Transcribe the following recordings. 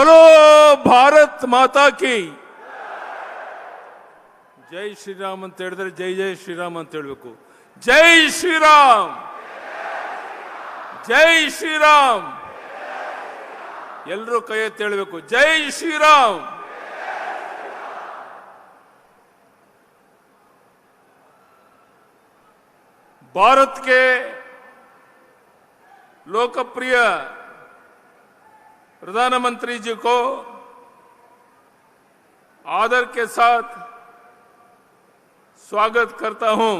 बोलो भारत माता की जय श्री राम ಅಂತ ಹೇಳಿದ್ರೆ ಜೈ ಜೈ ಶ್ರೀರಾಮ್ ಅಂತ ಹೇಳಬೇಕು. ಜೈ ಶ್ರೀರಾಮ್, ಜೈ ಶ್ರೀರಾಮ್. ಎಲ್ಲರೂ ಕೈ ಎತ್ತಿ ಹೇಳಬೇಕು ಜೈ ಶ್ರೀರಾಮ್. भारत के लोकप्रिय प्रधानमंत्री जी को आदर के साथ स्वागत करता हूं.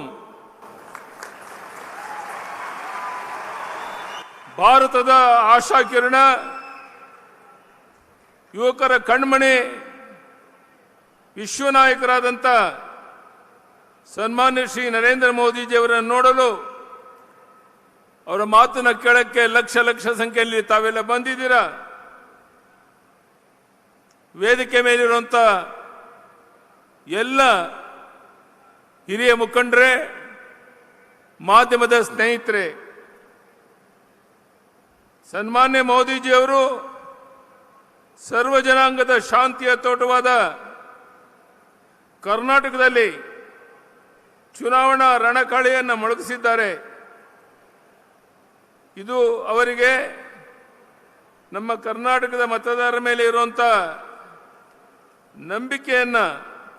ಭಾರತದ ಆಶಾ ಕಿರಣ, ಯುವಕರ ಕಣ್ಮಣಿ, ವಿಶ್ವ ನಾಯಕರಾದಂಥ ಸನ್ಮಾನ್ಯ ಶ್ರೀ ನರೇಂದ್ರ ಮೋದಿಜಿಯವರನ್ನು ನೋಡಲು, ಅವರ ಮಾತನ್ನು ಕೇಳಕ್ಕೆ ಲಕ್ಷ ಲಕ್ಷ ಸಂಖ್ಯೆಯಲ್ಲಿ ತಾವೆಲ್ಲ ಬಂದಿದ್ದೀರಾ. ವೇದಿಕೆ ಮೇಲಿರುವಂಥ ಎಲ್ಲ ಹಿರಿಯ ಮುಖಂಡರೇ, ಮಾಧ್ಯಮದ ಸ್ನೇಹಿತರೆ, ಸನ್ಮಾನ್ಯ ಮೋದಿಜಿಯವರು ಸರ್ವ ಜನಾಂಗದ ಶಾಂತಿಯ ತೋಟವಾದ ಕರ್ನಾಟಕದಲ್ಲಿ ಚುನಾವಣಾ ರಣಕಹಳೆಯನ್ನು ಮೊಳಗಿಸಿದ್ದಾರೆ. ಇದು ಅವರಿಗೆ ನಮ್ಮ ಕರ್ನಾಟಕದ ಮತದಾರರ ಮೇಲೆ ಇರುವಂಥ ನಂಬಿಕೆಯನ್ನು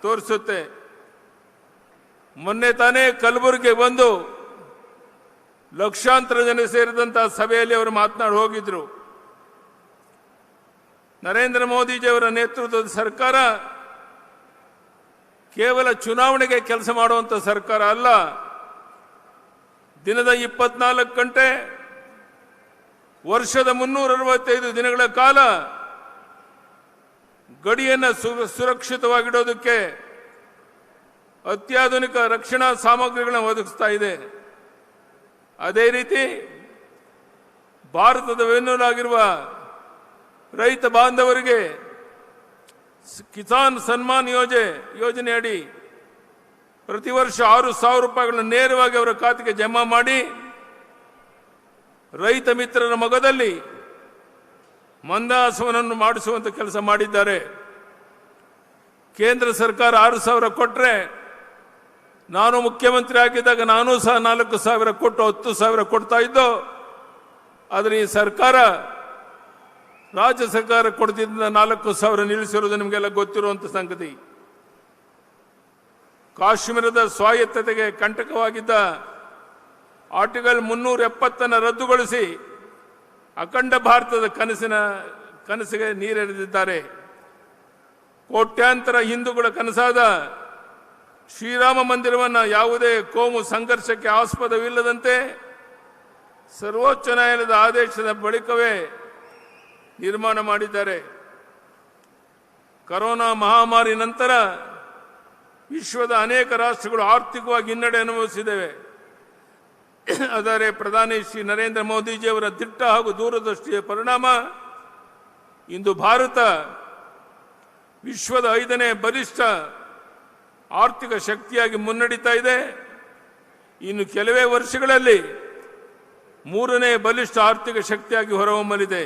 ತೋರಿಸುತ್ತೆ. ಮೊನ್ನೆ ತಾನೇ ಕಲಬುರಗಿಗೆ ಬಂದು ಲಕ್ಷಾಂತರ ಜನ ಸೇರಿದಂಥ ಸಭೆಯಲ್ಲಿ ಅವರು ಮಾತನಾಡಿ ಹೋಗಿದ್ರು. ನರೇಂದ್ರ ಮೋದಿಜಿಯವರ ನೇತೃತ್ವದ ಸರ್ಕಾರ ಕೇವಲ ಚುನಾವಣೆಗೆ ಕೆಲಸ ಮಾಡುವಂಥ ಸರ್ಕಾರ ಅಲ್ಲ. ದಿನದ 24 ಗಂಟೆ, ವರ್ಷದ 365 ದಿನಗಳ ಕಾಲ ಗಡಿಯನ್ನು ಸುರಕ್ಷಿತವಾಗಿಡೋದಕ್ಕೆ ಅತ್ಯಾಧುನಿಕ ರಕ್ಷಣಾ ಸಾಮಗ್ರಿಗಳನ್ನು ಒದಗಿಸ್ತಾ ಇದೆ. ಅದೇ ರೀತಿ ಭಾರತದ ಬೆನ್ನೆಲುಬಾಗಿರುವ ರೈತ ಬಾಂಧವರಿಗೆ ಕಿಸಾನ್ ಸನ್ಮಾನ್ ಯೋಜನೆ ಅಡಿ ಪ್ರತಿ ವರ್ಷ 6,000 ರೂಪಾಯಿಗಳನ್ನು ನೇರವಾಗಿ ಅವರ ಖಾತೆಗೆ ಜಮಾ ಮಾಡಿ ರೈತ ಮಿತ್ರರ ಮೊಗದಲ್ಲಿ ಮಂದಹಾಸವನ್ನು ಮಾಡಿಸುವಂತ ಕೆಲಸ ಮಾಡಿದ್ದಾರೆ. ಕೇಂದ್ರ ಸರ್ಕಾರ 6,000 ಕೊಟ್ಟರೆ, ನಾನು ಮುಖ್ಯಮಂತ್ರಿ ಆಗಿದ್ದಾಗ ನಾನು ಸಹ 4,000 ಕೊಟ್ಟು 10,000 ಕೊಡ್ತಾ ಇದ್ದೋ. ಆದರೆ ಈ ಸರ್ಕಾರ, ರಾಜ್ಯ ಸರ್ಕಾರ ಕೊಡ್ತಿದ್ದ 4,000 ನಿಲ್ಲಿಸಿರುವುದು ನಿಮಗೆಲ್ಲ ಗೊತ್ತಿರುವಂಥ ಸಂಗತಿ. ಕಾಶ್ಮೀರದ ಸ್ವಾಯತ್ತತೆಗೆ ಕಂಟಕವಾಗಿದ್ದ ಆರ್ಟಿಕಲ್ 370 ರದ್ದುಗೊಳಿಸಿ ಅಖಂಡ ಭಾರತದ ಕನಸಿಗೆ ನೀರೆರೆದಿದ್ದಾರೆ. ಕೋಟ್ಯಾಂತರ ಹಿಂದೂಗಳ ಕನಸಾದ ಶ್ರೀರಾಮ ಮಂದಿರವನ್ನು ಯಾವುದೇ ಕೋಮು ಸಂಘರ್ಷಕ್ಕೆ ಆಸ್ಪದವಿಲ್ಲದಂತೆ ಸರ್ವೋಚ್ಚ ನ್ಯಾಯಾಲಯದ ಆದೇಶದ ಬಳಿಕವೇ ನಿರ್ಮಾಣ ಮಾಡಿದ್ದಾರೆ. ಕೊರೋನಾ ಮಹಾಮಾರಿ ನಂತರ ವಿಶ್ವದ ಅನೇಕ ರಾಷ್ಟ್ರಗಳು ಆರ್ಥಿಕವಾಗಿ ಹಿನ್ನಡೆ ಅನುಭವಿಸಿದ್ದೇವೆ. ಆದರೆ ಪ್ರಧಾನಿ ಶ್ರೀ ನರೇಂದ್ರ ಮೋದಿಜಿಯವರ ದಿಟ್ಟ ಹಾಗೂ ದೂರದೃಷ್ಟಿಯ ಪರಿಣಾಮ ಇಂದು ಭಾರತ ವಿಶ್ವದ 5ನೇ ಬಲಿಷ್ಠ ಆರ್ಥಿಕ ಶಕ್ತಿಯಾಗಿ ಮುನ್ನಡೀತಾ ಇದೆ. ಇನ್ನು ಕೆಲವೇ ವರ್ಷಗಳಲ್ಲಿ 3ನೇ ಬಲಿಷ್ಠ ಆರ್ಥಿಕ ಶಕ್ತಿಯಾಗಿ ಹೊರಹೊಮ್ಮಲಿದೆ.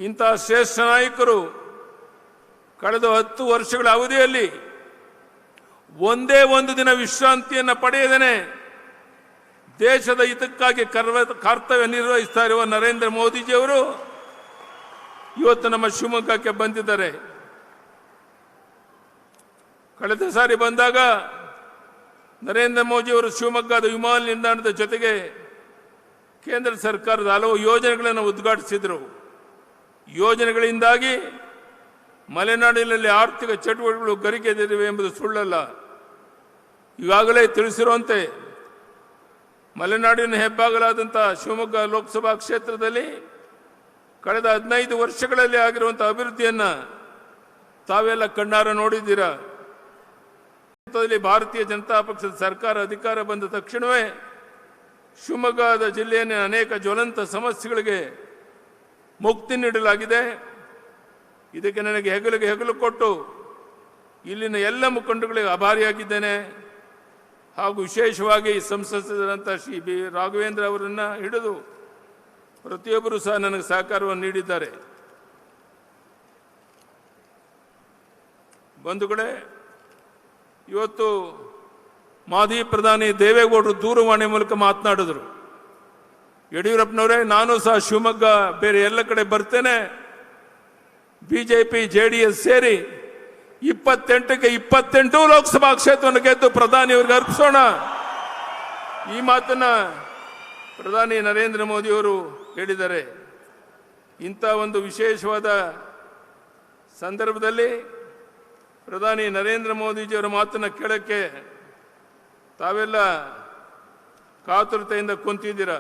ಇಂತಹ ಶ್ರೇಷ್ಠ ನಾಯಕರು ಕಳೆದ 10 ವರ್ಷಗಳ ಅವಧಿಯಲ್ಲಿ ಒಂದೇ ಒಂದು ದಿನ ವಿಶ್ರಾಂತಿಯನ್ನು ಪಡೆಯದೇನೆ ದೇಶದ ಹಿತಕ್ಕಾಗಿ ಕರ್ತವ್ಯ ನಿರ್ವಹಿಸ್ತಾ ಇರುವ ನರೇಂದ್ರ ಮೋದಿಜಿಯವರು ಇವತ್ತು ನಮ್ಮ ಶಿವಮೊಗ್ಗಕ್ಕೆ ಬಂದಿದ್ದಾರೆ. ಕಳೆದ ಸಾರಿ ಬಂದಾಗ ನರೇಂದ್ರ ಮೋದಿಯವರು ಶಿವಮೊಗ್ಗದ ವಿಮಾನ ನಿಲ್ದಾಣದ ಜೊತೆಗೆ ಕೇಂದ್ರ ಸರ್ಕಾರದ ಹಲವು ಯೋಜನೆಗಳನ್ನು ಉದ್ಘಾಟಿಸಿದರು. ಯೋಜನೆಗಳಿಂದಾಗಿ ಮಲೆನಾಡಿನಲ್ಲಿ ಆರ್ಥಿಕ ಚಟುವಟಿಕೆಗಳು ಗರಿಗೆದರಿವೆ ಎಂಬುದು ಸುಳ್ಳಲ್ಲ. ಈಗಾಗಲೇ ತಿಳಿಸಿರುವಂತೆ ಮಲೆನಾಡಿನ ಹೆಬ್ಬಾಗಲಾದಂಥ ಶಿವಮೊಗ್ಗ ಲೋಕಸಭಾ ಕ್ಷೇತ್ರದಲ್ಲಿ ಕಳೆದ 15 ವರ್ಷಗಳಲ್ಲಿ ಆಗಿರುವಂಥ ಅಭಿವೃದ್ಧಿಯನ್ನು ತಾವೆಲ್ಲ ಕಣ್ಣಾರ ನೋಡಿದ್ದೀರಾ. ಭಾರತೀಯ ಜನತಾ ಪಕ್ಷದ ಸರ್ಕಾರ ಅಧಿಕಾರ ಬಂದ ತಕ್ಷಣವೇ ಶಿವಮೊಗ್ಗದ ಜಿಲ್ಲೆಯ ಅನೇಕ ಜ್ವಲಂತ ಸಮಸ್ಯೆಗಳಿಗೆ ಮುಕ್ತಿ ನೀಡಲಾಗಿದೆ. ಇದಕ್ಕೆ ನನಗೆ ಹೆಗಲು ಕೊಟ್ಟು ಇಲ್ಲಿನ ಎಲ್ಲ ಮುಖಂಡಗಳಿಗೆ ಆಭಾರಿಯಾಗಿದ್ದೇನೆ. ಹಾಗೂ ವಿಶೇಷವಾಗಿ ಸಂಸದರಾದಂಥ ಶ್ರೀ ಬಿ ರಾಘವೇಂದ್ರ ಅವರನ್ನು ಹಿಡಿದು ಪ್ರತಿಯೊಬ್ಬರೂ ಸಹ ನನಗೆ ಸಹಕಾರವನ್ನು ನೀಡಿದ್ದಾರೆ. ಬಂಧುಗಳೇ, ಇವತ್ತು ಮಾಜಿ ಪ್ರಧಾನಿ ದೇವೇಗೌಡರು ದೂರವಾಣಿ ಮೂಲಕ ಮಾತನಾಡಿದ್ರು. ಯಡಿಯೂರಪ್ಪನವರೇ, ನಾನು ಸಹ ಶಿವಮೊಗ್ಗ ಬೇರೆ ಎಲ್ಲ ಕಡೆ ಬರ್ತೇನೆ, ಬಿಜೆಪಿ ಜೆಡಿಎಸ್ ಸೇರಿ 28ಕ್ಕೆ 28 ಲೋಕಸಭಾ ಕ್ಷೇತ್ರವನ್ನು ಗೆದ್ದು ಪ್ರಧಾನಿಯವರಿಗೆ ಅರ್ಪಿಸೋಣ. ಈ ಮಾತನ್ನ ಪ್ರಧಾನಿ ನರೇಂದ್ರ ಮೋದಿಯವರು ಹೇಳಿದ್ದಾರೆ. ಇಂಥ ಒಂದು ವಿಶೇಷವಾದ ಸಂದರ್ಭದಲ್ಲಿ ಪ್ರಧಾನಿ ನರೇಂದ್ರ ಮೋದಿಜಿಯವರ ಮಾತನ್ನು ಕೇಳಕ್ಕೆ ತಾವೆಲ್ಲ ಕಾತುರತೆಯಿಂದ ಕುಂತಿದ್ದೀರ.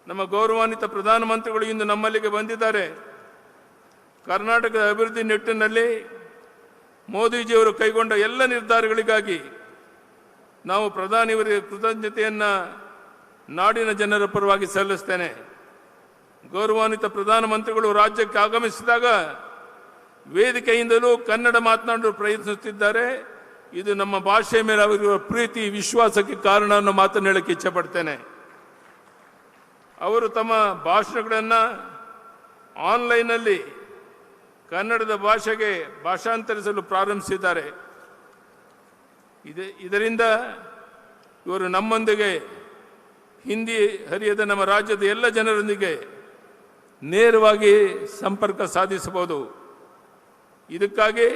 ನಮ್ಮ ಗೌರವಾನ್ವಿತ ಪ್ರಧಾನಮಂತ್ರಿಗಳು ಇಂದು ನಮ್ಮಲ್ಲಿಗೆ ಬಂದಿದ್ದಾರೆ. ಕರ್ನಾಟಕದ ಅಭಿವೃದ್ಧಿ ನಿಟ್ಟಿನಲ್ಲಿ ಮೋದಿಜಿಯವರು ಕೈಗೊಂಡ ಎಲ್ಲ ನಿರ್ಧಾರಗಳಿಗಾಗಿ ನಾವು ಪ್ರಧಾನಿಯವರಿಗೆ ಕೃತಜ್ಞತೆಯನ್ನು ನಾಡಿನ ಜನರ ಪರವಾಗಿ ಸಲ್ಲಿಸ್ತೇನೆ. ಗೌರವಾನ್ವಿತ ಪ್ರಧಾನಮಂತ್ರಿಗಳು ರಾಜ್ಯಕ್ಕೆ ಆಗಮಿಸಿದಾಗ ವೇದಿಕೆಯಿಂದಲೂ ಕನ್ನಡ ಮಾತನಾಡಲು ಪ್ರಯತ್ನಿಸುತ್ತಿದ್ದಾರೆ. ಇದು ನಮ್ಮ ಭಾಷೆಯ ಮೇಲೆ ಅವರಿರುವ ಪ್ರೀತಿ ವಿಶ್ವಾಸಕ್ಕೆ ಕಾರಣ ಅನ್ನೋ ಮಾತನ್ನು ಹೇಳಕ್ಕೆ ಇಚ್ಛೆಪಡ್ತೇನೆ. ಅವರು ತಮ್ಮ ಭಾಷಣಗಳನ್ನು ಆನ್ಲೈನ್ನಲ್ಲಿ ಕನ್ನಡದ ಭಾಷೆಗೆ ಭಾಷಾಂತರಿಸಲು ಪ್ರಾರಂಭಿಸಿದ್ದಾರೆ. ಇದರಿಂದ ಇವರು ನಮ್ಮೊಂದಿಗೆ ಹಿಂದಿ ಹರಿಯದ ನಮ್ಮ ರಾಜ್ಯದ ಎಲ್ಲ ಜನರೊಂದಿಗೆ ನೇರವಾಗಿ ಸಂಪರ್ಕ ಸಾಧಿಸಬಹುದು. ಇದಕ್ಕಾಗಿ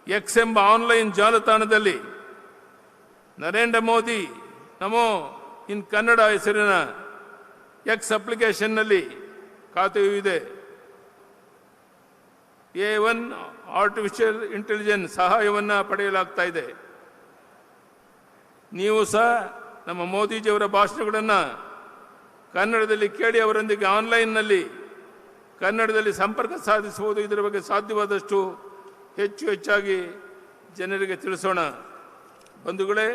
ಎಕ್ಸ್ ಎಂಬ ಆನ್ಲೈನ್ ಜಾಲತಾಣದಲ್ಲಿ ನರೇಂದ್ರ ಮೋದಿ ನಮೋ ಇನ್ ಕನ್ನಡ ಹೆಸರಿನ ಎಕ್ಸ್ ಅಪ್ಲಿಕೇಶನ್ನಲ್ಲಿ ಖಾತೆಯೂ ಇದೆ. A1 ಆರ್ಟಿಫಿಷಿಯಲ್ ಇಂಟೆಲಿಜೆನ್ಸ್ ಸಹಾಯವನ್ನು ಪಡೆಯಲಾಗ್ತಾ ಇದೆ. ನೀವು ಸಹ ನಮ್ಮ ಮೋದಿಜಿಯವರ ಭಾಷಣಗಳನ್ನು ಕನ್ನಡದಲ್ಲಿ ಕೇಳಿ ಅವರೊಂದಿಗೆ ಆನ್ಲೈನ್ನಲ್ಲಿ ಕನ್ನಡದಲ್ಲಿ ಸಂಪರ್ಕ ಸಾಧಿಸುವುದು. ಇದರ ಬಗ್ಗೆ ಸಾಧ್ಯವಾದಷ್ಟು ಹೆಚ್ಚಾಗಿ ಜನರಿಗೆ ತಿಳಿಸೋಣ. ಬಂಧುಗಳೇ,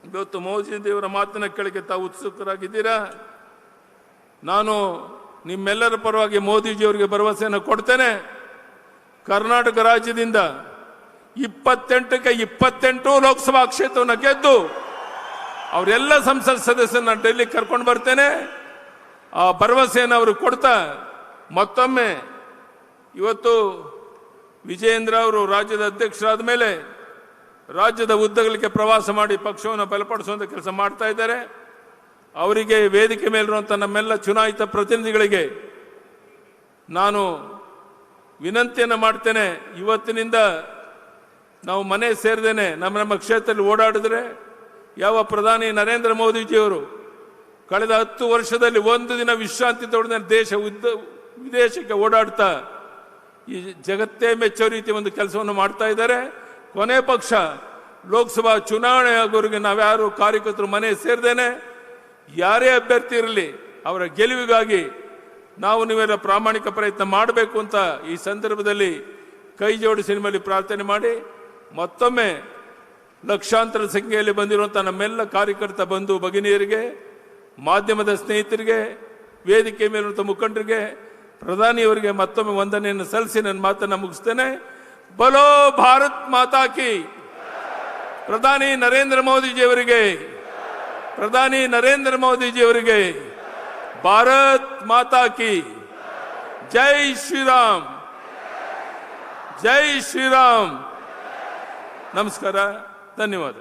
ಇವತ್ತು ಮೋದಿಜಿಯವರ ಮಾತನ್ನು ಕೇಳಕ್ಕೆ ತಾವು ಉತ್ಸುಕರಾಗಿದ್ದೀರಾ. ನಾನು ನಿಮ್ಮೆಲ್ಲರ ಪರವಾಗಿ ಮೋದಿಜಿಯವರಿಗೆ ಭರವಸೆಯನ್ನು ಕೊಡ್ತೇನೆ. ಕರ್ನಾಟಕ ರಾಜ್ಯದಿಂದ 28ಕ್ಕೆ 28 ಲೋಕಸಭಾ ಕ್ಷೇತ್ರವನ್ನು ಗೆದ್ದು ಅವರೆಲ್ಲ ಸಂಸತ್ ಸದಸ್ಯರನ್ನ ಡೆಲ್ಲಿ ಕರ್ಕೊಂಡು ಬರ್ತೇನೆ. ಆ ಭರವಸೆಯನ್ನು ಅವರು ಕೊಡ್ತಾ ಮತ್ತೊಮ್ಮೆ ಇವತ್ತು ವಿಜಯೇಂದ್ರ ಅವರು ರಾಜ್ಯದ ಅಧ್ಯಕ್ಷರಾದ ಮೇಲೆ ರಾಜ್ಯದ ಉದ್ದಗಲಿಕ್ಕೆ ಪ್ರವಾಸ ಮಾಡಿ ಪಕ್ಷವನ್ನು ಬಲಪಡಿಸುವಂಥ ಕೆಲಸ ಮಾಡ್ತಾ ಇದ್ದಾರೆ. ಅವರಿಗೆ ವೇದಿಕೆ ಮೇಲಿರುವಂಥ ನಮ್ಮೆಲ್ಲ ಚುನಾಯಿತ ಪ್ರತಿನಿಧಿಗಳಿಗೆ ನಾನು ವಿನಂತಿಯನ್ನು ಮಾಡ್ತೇನೆ. ಇವತ್ತಿನಿಂದ ನಾವು ಮನೆ ಸೇರಿದೇನೆ ನಮ್ಮ ಕ್ಷೇತ್ರದಲ್ಲಿ ಓಡಾಡಿದ್ರೆ ಯಾವ ಪ್ರಧಾನಿ ನರೇಂದ್ರ ಮೋದಿಜಿಯವರು ಕಳೆದ 10 ವರ್ಷದಲ್ಲಿ ಒಂದು ದಿನ ವಿಶ್ರಾಂತಿ ತಗೊಳ್ಳದೆ ವಿದೇಶಕ್ಕೆ ಓಡಾಡ್ತಾ ಈ ಜಗತ್ತೇ ಮೆಚ್ಚೋ ರೀತಿ ಒಂದು ಕೆಲಸವನ್ನು ಮಾಡ್ತಾ ಇದ್ದಾರೆ. ಕೊನೆ ಪಕ್ಷ ಲೋಕಸಭಾ ಚುನಾವಣೆ ಆಗೋರಿಗೆ ನಾವ್ಯಾರು ಕಾರ್ಯಕರ್ತರು ಮನೆ ಸೇರಿದೇನೆ ಯಾರೇ ಅಭ್ಯರ್ಥಿ ಇರಲಿ ಅವರ ಗೆಲುವಿಗಾಗಿ ನಾವು ನೀವೆಲ್ಲ ಪ್ರಾಮಾಣಿಕ ಪ್ರಯತ್ನ ಮಾಡಬೇಕು ಅಂತ ಈ ಸಂದರ್ಭದಲ್ಲಿ ಕೈ ಜೋಡಿಸಿ ನಿಮ್ಮಲ್ಲಿ ಪ್ರಾರ್ಥನೆ ಮಾಡಿ ಮತ್ತೊಮ್ಮೆ ಲಕ್ಷಾಂತರ ಸಂಖ್ಯೆಯಲ್ಲಿ ಬಂದಿರುವಂಥ ನಮ್ಮೆಲ್ಲ ಕಾರ್ಯಕರ್ತ ಬಂಧು ಭಗಿನಿಯರಿಗೆ, ಮಾಧ್ಯಮದ ಸ್ನೇಹಿತರಿಗೆ, ವೇದಿಕೆ ಮೇಲಿರುವಂಥ ಮುಖಂಡರಿಗೆ, ಪ್ರಧಾನಿಯವರಿಗೆ ಮತ್ತೊಮ್ಮೆ ವಂದನೆಯನ್ನು ಸಲ್ಲಿಸಿ ನನ್ನ ಮಾತನ್ನು ಮುಗಿಸ್ತೇನೆ. ಬಲೋ ಭಾರತ್ ಮಾತಾ ಕಿ. ಪ್ರಧಾನಿ ನರೇಂದ್ರ ಮೋದಿಜಿಯವರಿಗೆ, ಪ್ರಧಾನಿ ನರೇಂದ್ರ ಮೋದಿಜಿಯವರಿಗೆ ಭಾರತ್ ಮಾತಾ ಕಿ. ಜೈ ಶ್ರೀರಾಮ್, ಜೈ ಶ್ರೀರಾಮ್. ನಮಸ್ಕಾರ, ಧನ್ಯವಾದ.